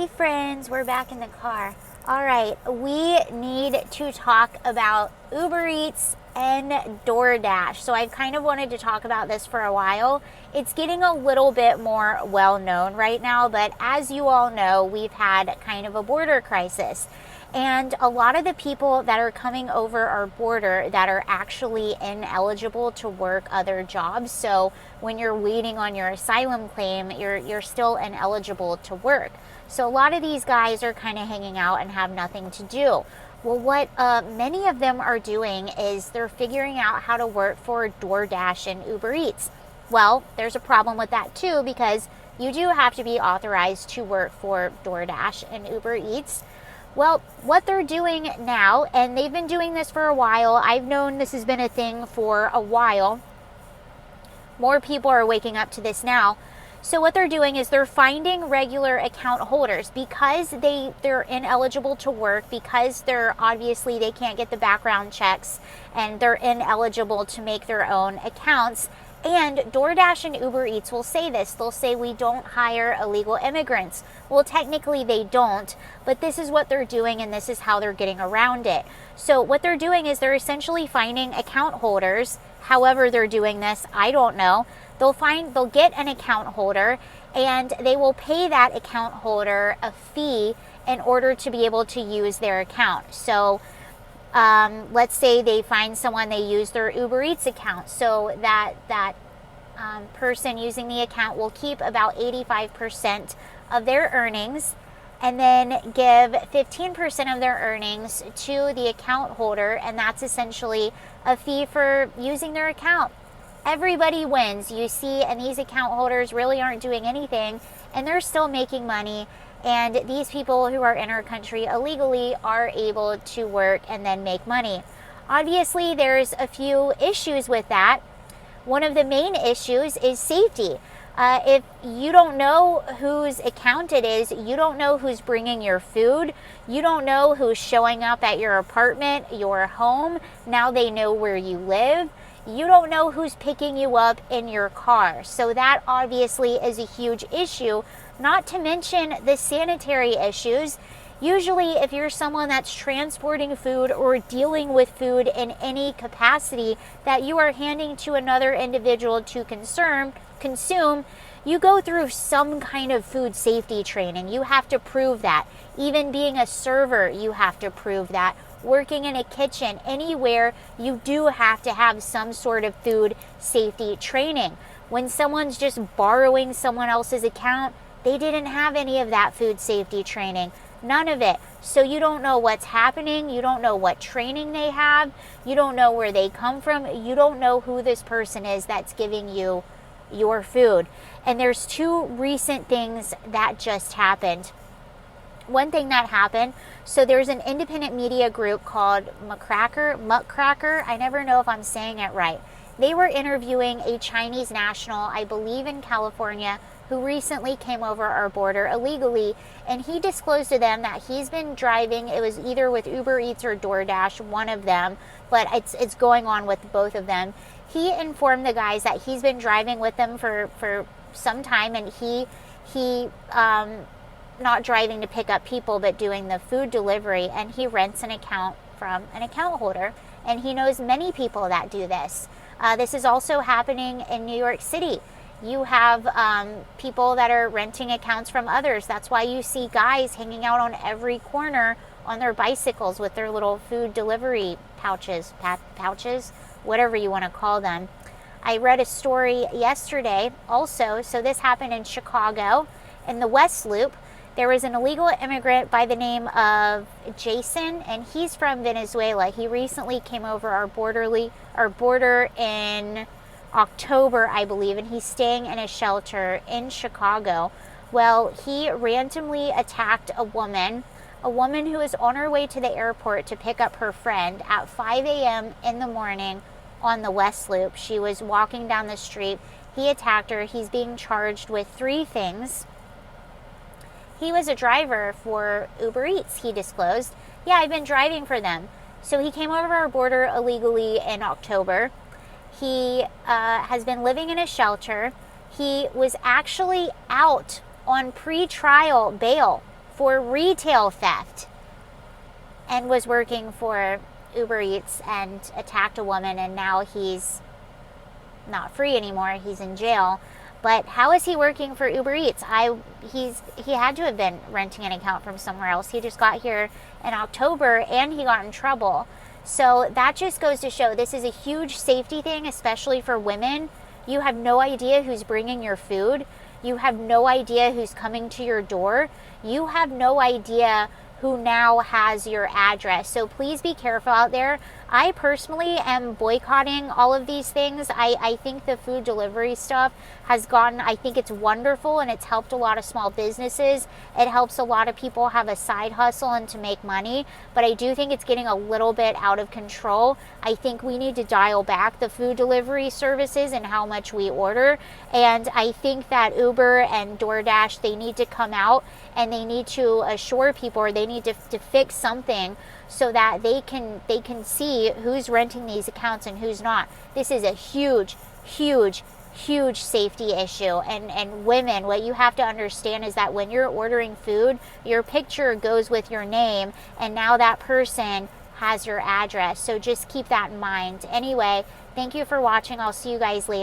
Hey friends, we're back in the car. All right, we need to talk about Uber Eats and DoorDash. So I've kind of wanted to talk about this for a while. It's getting a little bit more well known right now, but as you all know, we've had kind of a border crisis. And a lot of the people that are coming over our border that are actually ineligible to work other jobs. So when you're waiting on your asylum claim, you're still ineligible to work. So a lot of these guys are kind of hanging out and have nothing to do. Well, what many of them are doing is they're figuring out how to work for DoorDash and Uber Eats. Well, there's a problem with that too, because you do have to be authorized to work for DoorDash and Uber Eats. Well, what they're doing now, and they've been doing this for a while, I've known this has been a thing for a while. More people are waking up to this now. So what they're doing is they're finding regular account holders because they're ineligible to work, because they can't get the background checks and they're ineligible to make their own accounts. And DoorDash and Uber Eats will say this. They'll say, we don't hire illegal immigrants. Well, technically they don't, but this is what they're doing and this is how they're getting around it. So what they're doing is they're essentially finding account holders. However they're doing this, I don't know. They'll get an account holder and they will pay that account holder a fee in order to be able to use their account. So let's say they find someone, they use their Uber Eats account. So that person using the account will keep about 85% of their earnings and then give 15% of their earnings to the account holder. And that's essentially a fee for using their account. Everybody wins, you see, and these account holders really aren't doing anything and they're still making money. And these people who are in our country illegally are able to work and then make money. Obviously, there's a few issues with that. One of the main issues is safety. If you don't know whose account it is, you don't know who's bringing your food, you don't know who's showing up at your apartment, your home, now they know where you live. You don't know who's picking you up in your car. So that obviously is a huge issue, not to mention the sanitary issues. Usually if you're someone that's transporting food or dealing with food in any capacity that you are handing to another individual to consume, you go through some kind of food safety training. You have to prove that. Even being a server, you have to prove that. Working in a kitchen, anywhere, you do have to have some sort of food safety training. When someone's just borrowing someone else's account, they didn't have any of that food safety training. None of it. So you don't know what's happening. You don't know what training they have. You don't know where they come from. You don't know who this person is that's giving you your food. And there's two recent things that just happened. One thing that happened, so there's an independent media group called Muckracker. I never know if I'm saying it right. They were interviewing a Chinese national, I believe in California, who recently came over our border illegally, and he disclosed to them that he's been driving, it was either with Uber Eats or DoorDash, one of them, but it's going on with both of them. He informed the guys that he's been driving with them for some time, and he not driving to pick up people, but doing the food delivery, and he rents an account from an account holder, and he knows many people that do this. This is also happening in New York City. You have people that are renting accounts from others. That's why you see guys hanging out on every corner on their bicycles with their little food delivery pouches, whatever you want to call them. I read a story yesterday also, so this happened in Chicago, in the West Loop. There was an illegal immigrant by the name of Jason, and he's from Venezuela. He recently came over our border in October, I believe, and he's staying in a shelter in Chicago. Well, he randomly attacked a woman who was on her way to the airport to pick up her friend at 5 a.m. in the morning on the West Loop. She was walking down the street. He attacked her. He's being charged with 3 things. He was a driver for Uber Eats, he disclosed. Yeah, I've been driving for them. So he came over our border illegally in October. He has been living in a shelter. He was actually out on pre-trial bail. for retail theft and was working for Uber Eats and attacked a woman, and now he's not free anymore. He's in jail. But how is he working for Uber Eats? He had to have been renting an account from somewhere else. He just got here in October and he got in trouble. So that just goes to show this is a huge safety thing, especially for women. You have no idea who's bringing your food. You have no idea who's coming to your door. You have no idea who now has your address. So please be careful out there. I personally am boycotting all of these things. I think the food delivery stuff has gotten, I think it's wonderful and it's helped a lot of small businesses. It helps a lot of people have a side hustle and to make money. But I do think it's getting a little bit out of control. I think we need to dial back the food delivery services and how much we order. And I think that Uber and DoorDash, they need to come out and they need to assure people, or they need to fix something so that they can see who's renting these accounts and who's not. This is a huge safety issue. And women, what you have to understand is that when you're ordering food, your picture goes with your name, and now that person has your address. So just keep that in mind. Anyway, thank you for watching. I'll see you guys later.